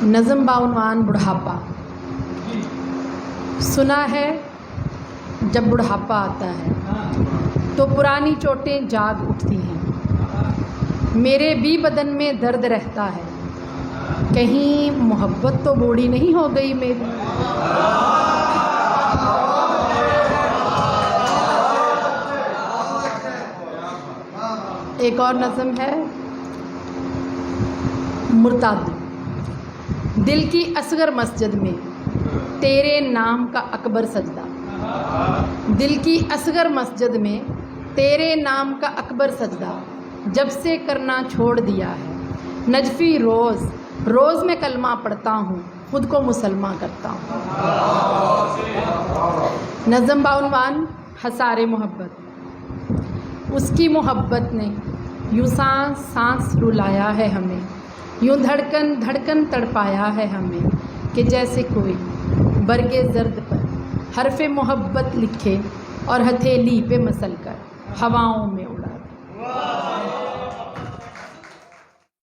نظم باعنوان بڑھاپا۔ سنا ہے جب بڑھاپا آتا ہے تو پرانی چوٹیں جاگ اٹھتی ہیں، میرے بھی بدن میں درد رہتا ہے، کہیں محبت تو بوڑھی نہیں ہو گئی میری۔ ایک اور نظم ہے مرتاد۔ دل کی اصغر مسجد میں تیرے نام کا اکبر سجدہ، دل کی اصغر مسجد میں تیرے نام کا اکبر سجدہ، جب سے کرنا چھوڑ دیا ہے نجفی روز روز میں کلمہ پڑھتا ہوں، خود کو مسلمان کرتا ہوں۔ نظم باعنوان حصار محبت۔ اس کی محبت نے یوں سانس سانس رلایا ہے ہمیں، یوں دھڑکن دھڑکن تڑپایا ہے ہمیں، کہ جیسے کوئی برگ زرد پر حرف محبت لکھے اور ہتھیلی پہ مسل کر ہواؤں میں اڑے۔